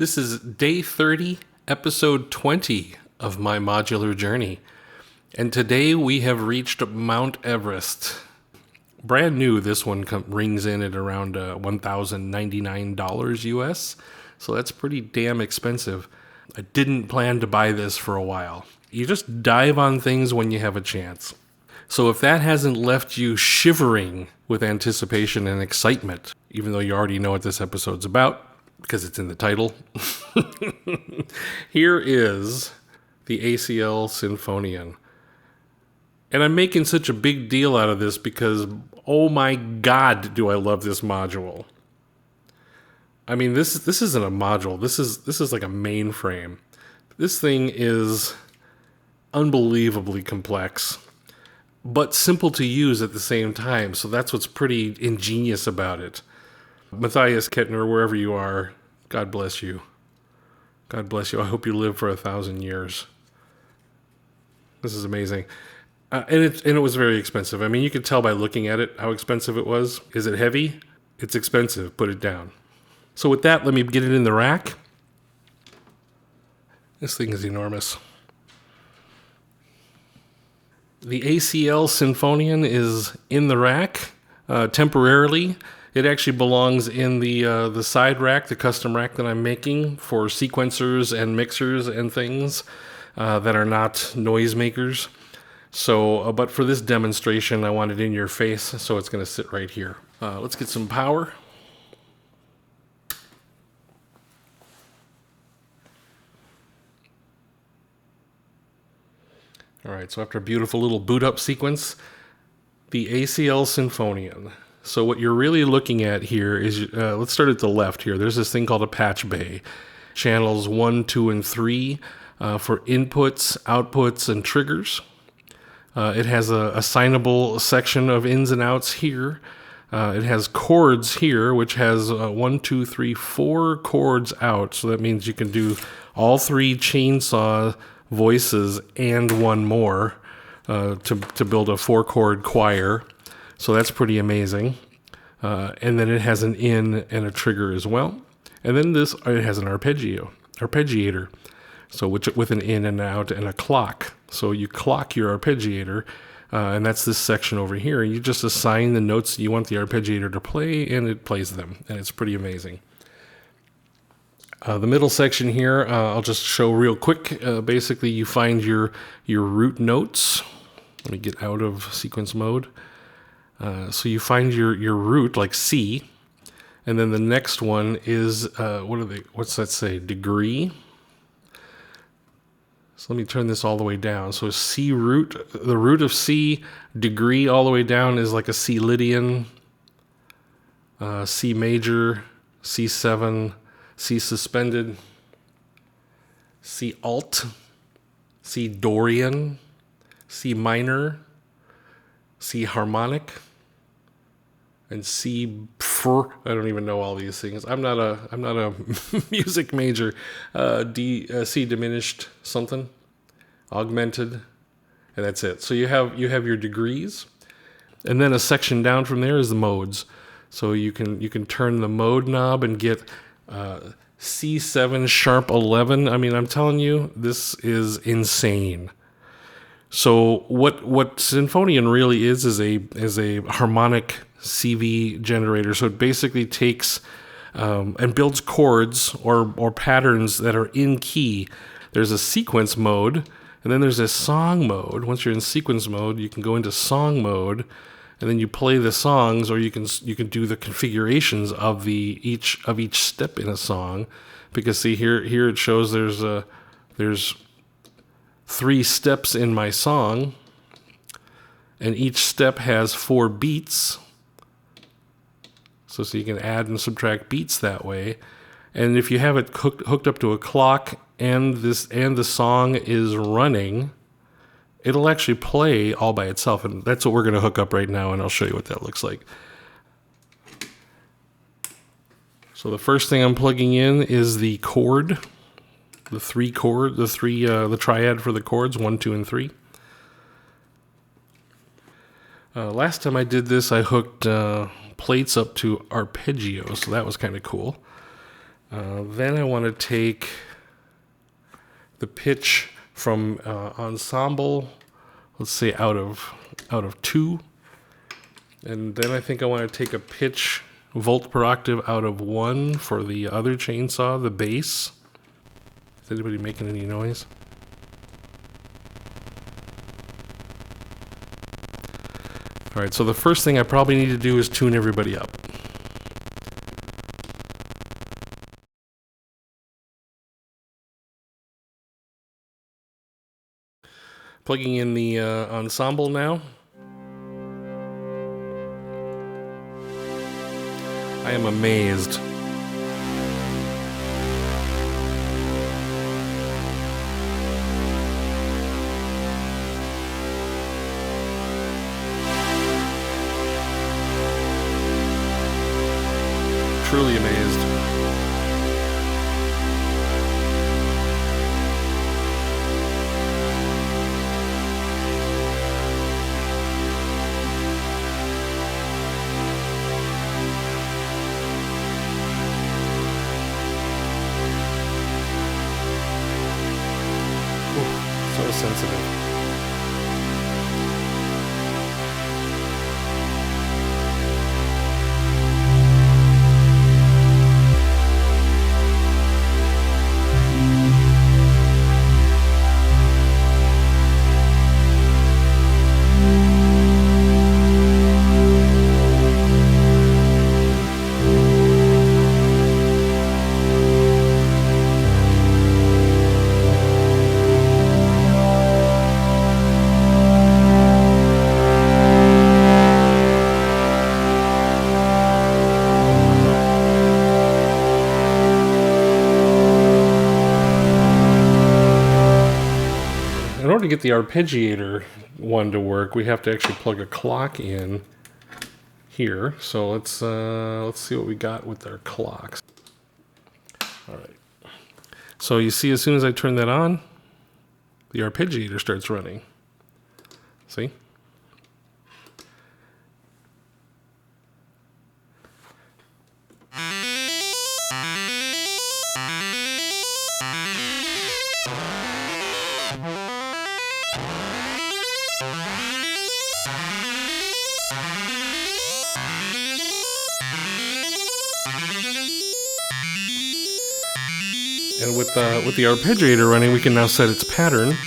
This is day 30, episode 20 of my modular journey. And today we have reached Mount Everest. Brand new, this one rings in at around $1,099 US. So that's pretty damn expensive. I didn't plan to buy this for a while. You just dive on things when you have a chance. So if that hasn't left you shivering with anticipation and excitement, even though you already know what this episode's about, because it's in the title, here is the ACL Sinfonion. And I'm making such a big deal out of this because, oh my God, do I love this module. I mean, this isn't a module. This is like a mainframe. This thing is unbelievably complex, but simple to use at the same time. So that's what's pretty ingenious about it. Matthias Kettner, wherever you are, God bless you. God bless you. I hope you live for 1,000 years. This is amazing. And it was very expensive. I mean, you could tell by looking at it how expensive it was. Is it heavy? It's expensive. Put it down. So with that, let me get it in the rack. This thing is enormous. The ACL Sinfonion is in the rack temporarily. It actually belongs in the side rack, the custom rack that I'm making for sequencers and mixers and things that are not noisemakers. So, but for this demonstration, I want it in your face, so it's going to sit right here. Let's get some power. All right, so after a beautiful little boot up sequence, the ACL Sinfonion. So what you're really looking at here is, let's start at the left here. There's this thing called a patch bay. Channels 1, 2, and 3 for inputs, outputs, and triggers. It has a assignable section of ins and outs here. It has chords here, which has 1, 2, 3, 4 chords out. So that means you can do all 3 chainsaw voices and one more to build a 4-chord choir. So that's pretty amazing. And then it has an in and a trigger as well. And then it has an arpeggiator. So with an in and out and a clock. So you clock your arpeggiator, and that's this section over here. You just assign the notes you want the arpeggiator to play, and it plays them. And it's pretty amazing. The middle section here, I'll just show real quick. Basically, you find your root notes. Let me get out of sequence mode. So you find your root, like C, and then the next one is, what's that say, degree? So let me turn this all the way down. So C root, the root of C, degree all the way down is like a C Lydian, C major, C7, C suspended, C alt, C Dorian, C minor, C harmonic, and C I don't even know all these things. I'm not a music major. C diminished something, augmented, and that's it. So you have your degrees, and then a section down from there is the modes. So you can turn the mode knob and get C7 sharp 11. I mean, I'm telling you, this is insane. So what Sinfonion really is a harmonic CV generator. So it basically takes and builds chords or patterns that are in key. There's a sequence mode, and then there's a song mode. Once you're in sequence mode, you can go into song mode, and then you play the songs, or you can do the configurations of each step in a song. Because see here it shows there's 3 steps in my song, and each step has 4 beats. So you can add and subtract beats that way. And if you have it hooked up to a clock and the song is running, it'll actually play all by itself. And that's what we're going to hook up right now, and I'll show you what that looks like. So the first thing I'm plugging in is the chord, the triad for the chords, 1, 2, and 3. Last time I did this, I hooked plates up to arpeggio, so that was kind of cool. Then I want to take the pitch from Ensemble, let's say out of 2. And then I think I want to take a pitch volt per octave out of 1 for the other chainsaw, the bass. Is anybody making any noise? All right, so the first thing I probably need to do is tune everybody up. Plugging in the Ensemble now. I am amazed. Truly amazed. So sensitive. In order to get the Arpeggiator one to work, we have to actually plug a clock in here. So let's see what we got with our clocks. All right. So you see, as soon as I turn that on, the Arpeggiator starts running. See? And with the Arpeggiator running, we can now set its pattern.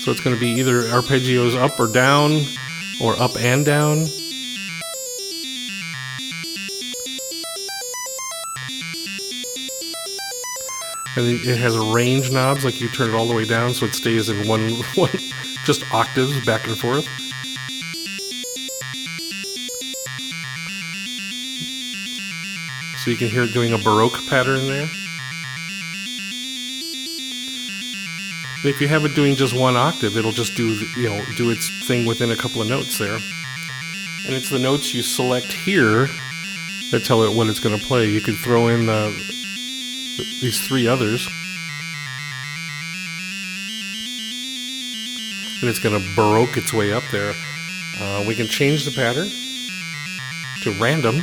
So it's going to be either arpeggios up or down, or up and down. And it has range knobs, like you turn it all the way down so it stays in one just octaves back and forth. So you can hear it doing a Baroque pattern there. If you have it doing just one octave, it'll just do its thing within a couple of notes there. And it's the notes you select here that tell it what it's going to play. You could throw in these 3 others, and it's going to Baroque its way up there. We can change the pattern to random.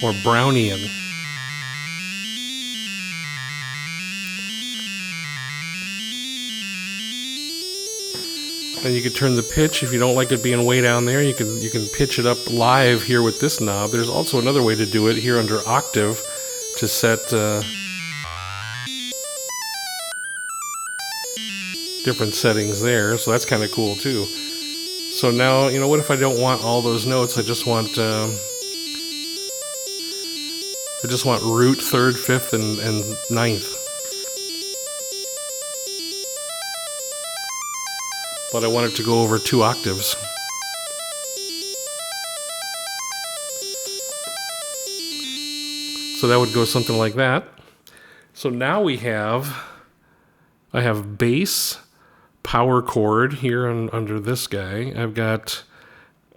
Or Brownian. And you can turn the pitch. If you don't like it being way down there, you can pitch it up live here with this knob. There's also another way to do it here under octave to set different settings there. So that's kind of cool too. So now, what if I don't want all those notes? I just want root, 3rd, 5th, and 9th. But I want it to go over 2 octaves. So that would go something like that. So now I have bass, power chord here under this guy. I've got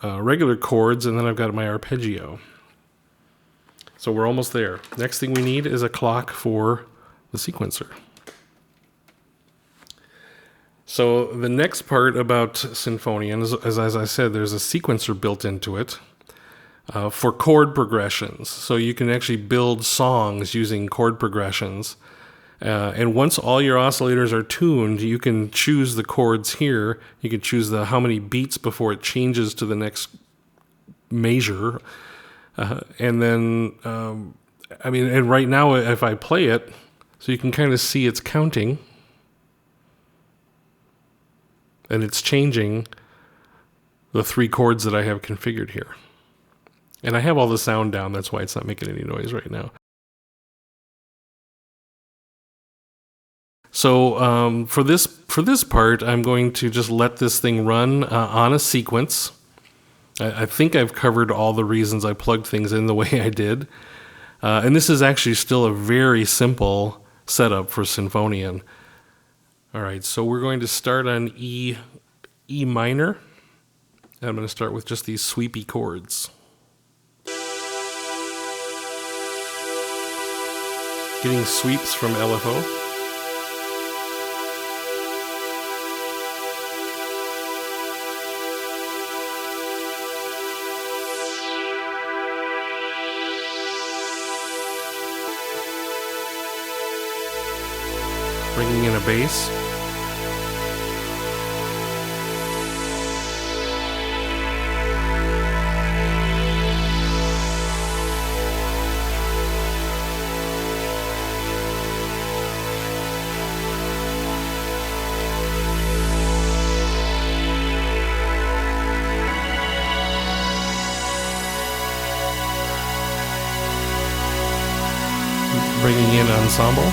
regular chords, and then I've got my arpeggio. So we're almost there. Next thing we need is a clock for the sequencer. So the next part about Sinfonion is, as I said, there's a sequencer built into it. for chord progressions. So you can actually build songs using chord progressions. And once all your oscillators are tuned, you can choose the chords here. You can choose how many beats before it changes to the next measure. And then, and right now if I play it, so you can kind of see it's counting. And it's changing the 3 chords that I have configured here. And I have all the sound down, that's why it's not making any noise right now. So for this part, I'm going to just let this thing run on a sequence. I think I've covered all the reasons I plugged things in the way I did. And this is actually still a very simple setup for Sinfonion. All right, so we're going to start on E minor. And I'm going to start with just these sweepy chords. Getting sweeps from LFO. Bringing in a bass. Bringing in Ensemble.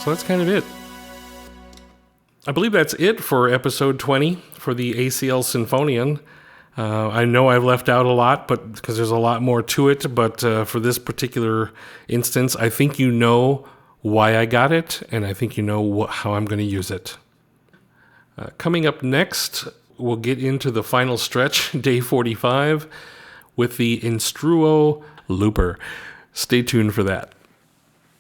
So that's kind of it. I believe that's it for episode 20 for the ACL Sinfonion. I know I've left out a lot, but because there's a lot more to it. But for this particular instance, I think you know why I got it, and I think you know how I'm going to use it. Coming up next, we'll get into the final stretch, day 45, with the Instruo Looper. Stay tuned for that.